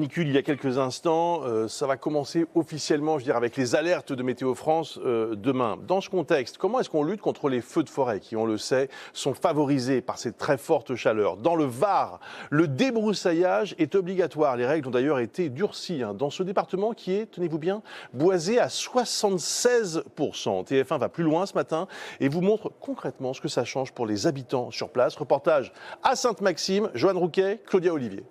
Canicule il y a quelques instants, ça va commencer officiellement, je dirais, avec les alertes de Météo France demain. Dans ce contexte, comment est-ce qu'on lutte contre les feux de forêt qui, on le sait, sont favorisés par cette très forte chaleur? Dans le Var, le débroussaillage est obligatoire. Les règles ont d'ailleurs été durcies dans ce département qui est, tenez-vous bien, boisé à 76%. TF1 va plus loin ce matin et vous montre concrètement ce que ça change pour les habitants sur place. Reportage à Sainte-Maxime, Joanne Rouquet, Claudia Olivier.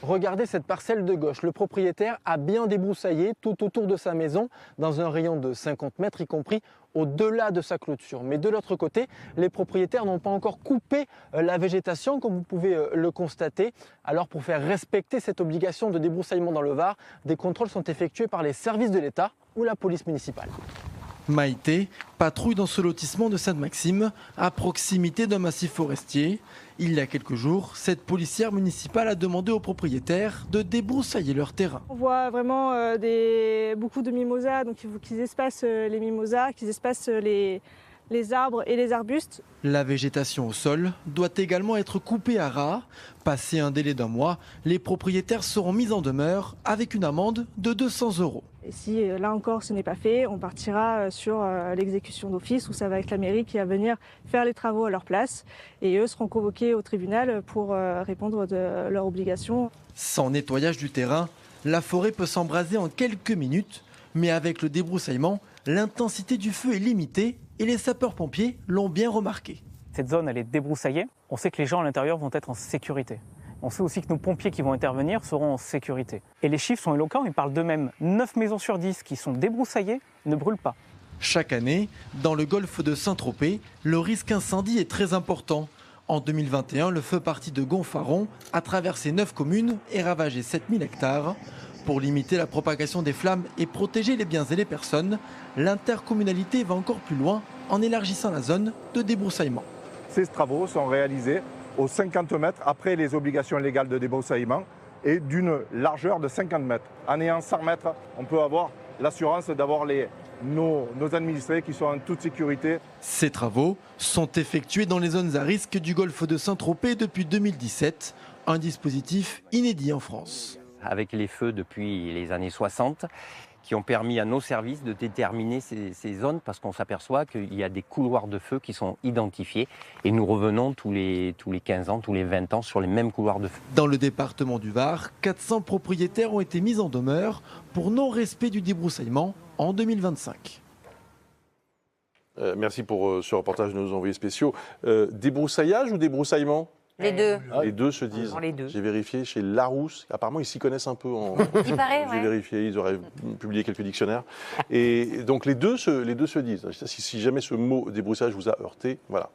Regardez cette parcelle de gauche. Le propriétaire a bien débroussaillé tout autour de sa maison dans un rayon de 50 mètres, y compris au-delà de sa clôture. Mais de l'autre côté, les propriétaires n'ont pas encore coupé la végétation, comme vous pouvez le constater. Alors pour faire respecter cette obligation de débroussaillement dans le Var, des contrôles sont effectués par les services de l'État ou la police municipale. Maïté patrouille dans ce lotissement de Sainte-Maxime, à proximité d'un massif forestier. Il y a quelques jours, cette policière municipale a demandé aux propriétaires de débroussailler leur terrain. On voit vraiment beaucoup de mimosas, donc il faut qu'ils espacent les mimosas, qu'ils espacent les arbres et les arbustes. La végétation au sol doit également être coupée à ras. Passé un délai d'1 mois, les propriétaires seront mis en demeure avec une amende de 200 €. Et si là encore ce n'est pas fait, on partira sur l'exécution d'office où ça va être la mairie qui va venir faire les travaux à leur place et eux seront convoqués au tribunal pour répondre de leurs obligations. Sans nettoyage du terrain, la forêt peut s'embraser en quelques minutes, mais avec le débroussaillement, l'intensité du feu est limitée et les sapeurs-pompiers l'ont bien remarqué. Cette zone, elle est débroussaillée. On sait que les gens à l'intérieur vont être en sécurité. On sait aussi que nos pompiers qui vont intervenir seront en sécurité. Et les chiffres sont éloquents, ils parlent d'eux-mêmes. 9 maisons sur 10 qui sont débroussaillées ne brûlent pas. Chaque année, dans le golfe de Saint-Tropez, le risque incendie est très important. En 2021, le feu parti de Gonfaron a traversé 9 communes et ravagé 7000 hectares. Pour limiter la propagation des flammes et protéger les biens et les personnes, l'intercommunalité va encore plus loin en élargissant la zone de débroussaillement. Ces travaux sont réalisés aux 50 mètres après les obligations légales de débroussaillement et d'une largeur de 50 mètres. En ayant 100 mètres, on peut avoir l'assurance d'avoir nos administrés qui sont en toute sécurité. Ces travaux sont effectués dans les zones à risque du golfe de Saint-Tropez depuis 2017, un dispositif inédit en France. Avec les feux depuis les années 60, qui ont permis à nos services de déterminer ces zones parce qu'on s'aperçoit qu'il y a des couloirs de feu qui sont identifiés et nous revenons tous les 15 ans, tous les 20 ans sur les mêmes couloirs de feu. Dans le département du Var, 400 propriétaires ont été mis en demeure pour non-respect du débroussaillement en 2025. Merci pour ce reportage de nos envoyés spéciaux. Débroussaillage ou débroussaillement? Les deux. Les deux se disent. Les deux. J'ai vérifié chez Larousse. Apparemment, ils s'y connaissent un peu. Il paraît, J'ai vérifié, ils auraient publié quelques dictionnaires. Et donc, les deux se disent. Si jamais ce mot débroussaillage vous a heurté, voilà.